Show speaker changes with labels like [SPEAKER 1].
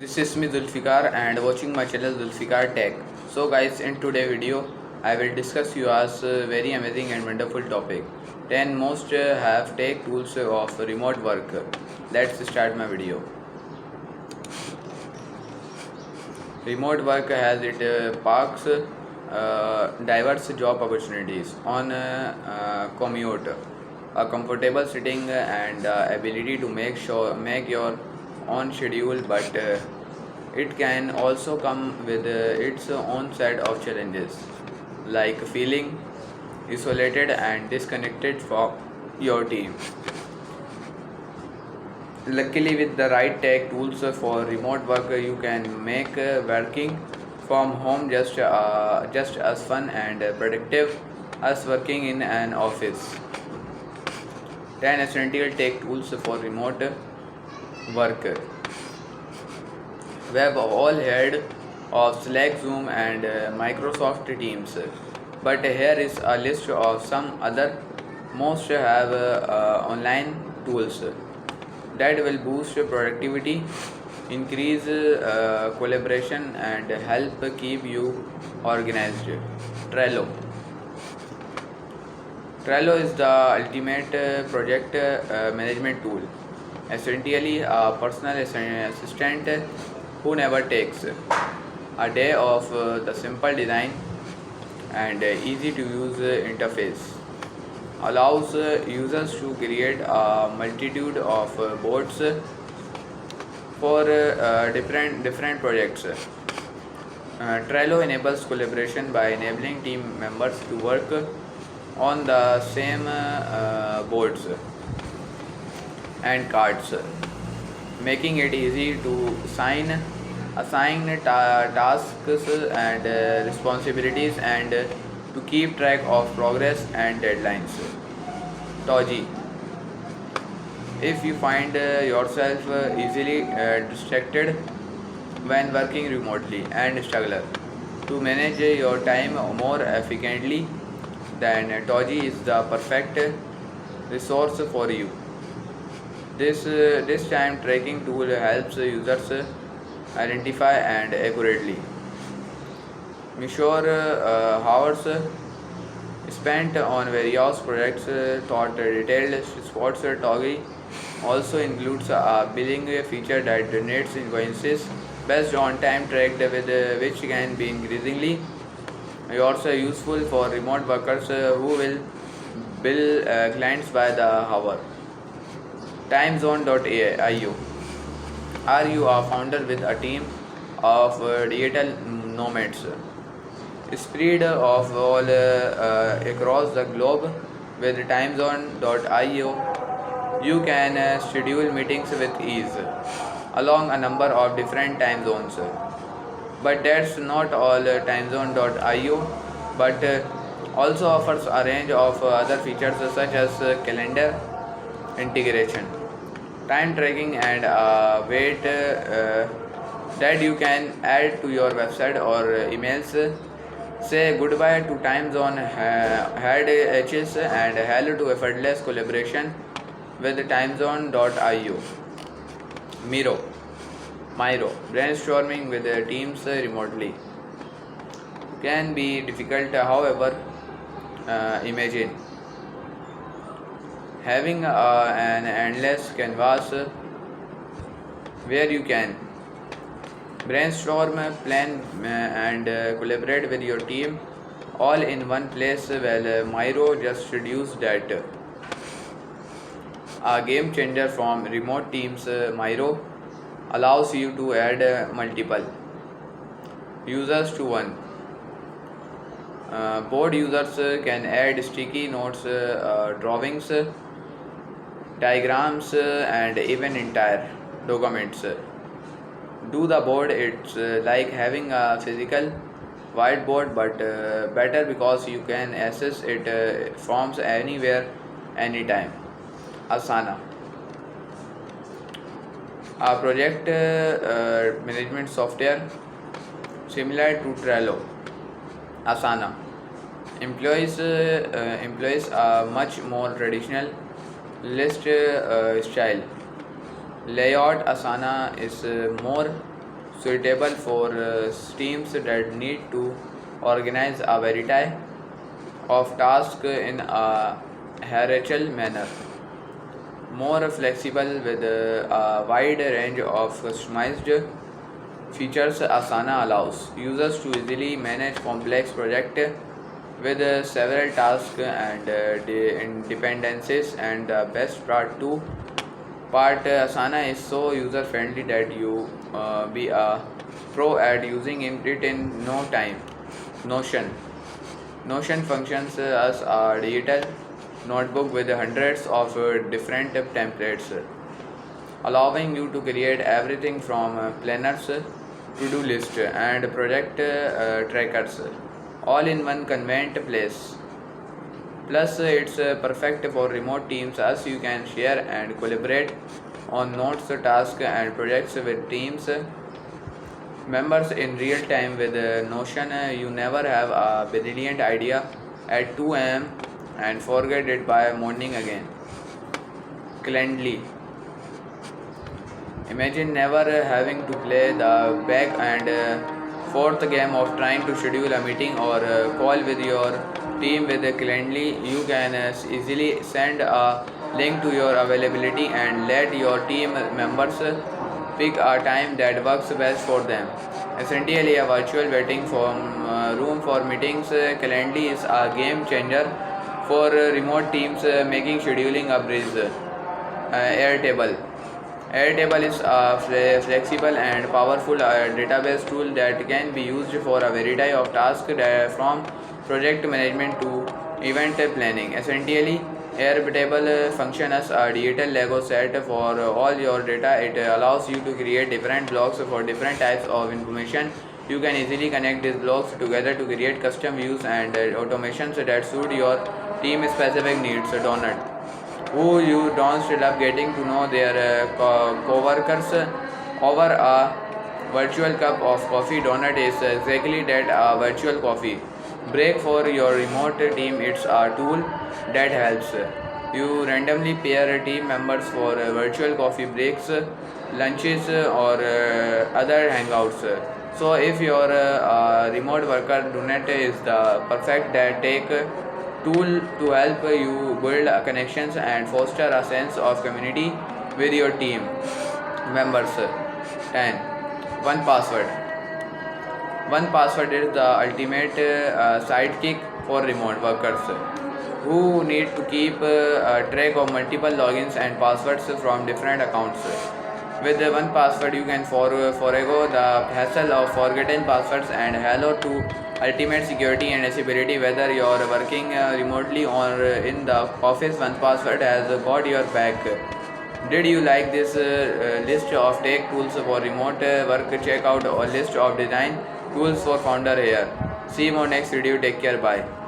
[SPEAKER 1] This is me Zulfikar and watching my channel Zulfikar Tech. So guys, in today's video I will discuss you as a very amazing and wonderful topic. 10 most have tech tools of remote work. Let's start my video. Remote work has it parks diverse job opportunities on commute, a comfortable sitting and ability to make your own schedule, but it can also come with its own set of challenges, like feeling isolated and disconnected from your team. Luckily, with the right tech tools for remote work, you can make working from home just as fun and productive as working in an office. 10 essential tech tools for remote work. We have all heard of Slack, Zoom, and Microsoft Teams, but here is a list of some other most have online tools that will boost productivity, increase collaboration, and help keep you organized. Trello. Trello is the ultimate project management tool, essentially a personal assistant who never takes a day of the simple design and easy to use interface allows users to create a multitude of boards for different projects. Trello enables collaboration by enabling team members to work on the same boards and cards, making it easy to assign tasks and responsibilities and to keep track of progress and deadlines. Toji. If you find yourself easily distracted when working remotely and struggle to manage your time more efficiently, then Toji is the perfect resource for you. This time tracking tool helps users identify and accurately measure hours spent on various projects. Thought detailed spots. Togi also includes a billing feature that generates invoices based on time tracked, with which can be increasingly also useful for remote workers who will bill clients by the hour. Timezone.io. Are you a founder with a team of digital nomads spread of all across the globe? With timezone.io, you can schedule meetings with ease along a number of different time zones. But that's not all. Timezone.io but also offers a range of other features such as calendar integration, time tracking, and weight that you can add to your website or emails. Say goodbye to time zone had H's and hello to effortless collaboration with timezone.io. Miro. Brainstorming with teams remotely can be difficult. However, imagine having an endless canvas where you can brainstorm, plan, and collaborate with your team all in one place. Well, Miro just reduced that. A game changer from remote teams. Miro allows you to add multiple users to one board. Users can add sticky notes, drawings, diagrams, and even entire documents do the board. It's like having a physical whiteboard, but better because you can access it from anywhere, anytime. Asana, a project management software similar to Trello. Asana employs a much more traditional list style layout. Asana is more suitable for teams that need to organize a variety of tasks in a hierarchical manner. More flexible with a wide range of customized features, Asana allows users to easily manage complex projects with several tasks and dependencies. And the best part, Asana is so user friendly that you be a pro at using it in no time. Notion. Notion functions as a digital notebook with hundreds of different templates, allowing you to create everything from planners, to-do list, and project trackers, all in one convenient place. Plus, it's perfect for remote teams as you can share and collaborate on notes, tasks, and projects with teams members in real time. With Notion. You never have a brilliant idea at 2 am and forget it by morning again. Calendly. Imagine never having to play the back and forth game of trying to schedule a meeting or call with your team. With Calendly. You can easily send a link to your availability and let your team members pick a time that works best for them. Essentially, a virtual waiting room for meetings. Calendly is a game changer for remote teams, making scheduling a breeze. Airtable. Airtable is a flexible and powerful database tool that can be used for a variety of tasks, from project management to event planning. Essentially, Airtable functions as a digital Lego set for all your data. It allows you to create different blocks for different types of information. You can easily connect these blocks together to create custom views and automations that suit your team specific needs. Donut. Who you don't love getting to know their co-workers over a virtual cup of coffee. Donut is exactly that, a virtual coffee break for your remote team. It's a tool that helps you randomly pair team members for virtual coffee breaks, lunches, or other hangouts. So if you're a remote worker, Donut is the perfect take tool to help you build connections and foster a sense of community with your team members. 10. One password. One password is the ultimate sidekick for remote workers who need to keep track of multiple logins and passwords from different accounts. With one password, you can forego the hassle of forgotten passwords and hello to ultimate security and stability. Whether you're working remotely or in the office, one password has got your back. Did you like this list of tech tools for remote work? Check out a list of design tools for founder here. See you on next video. Take care. Bye.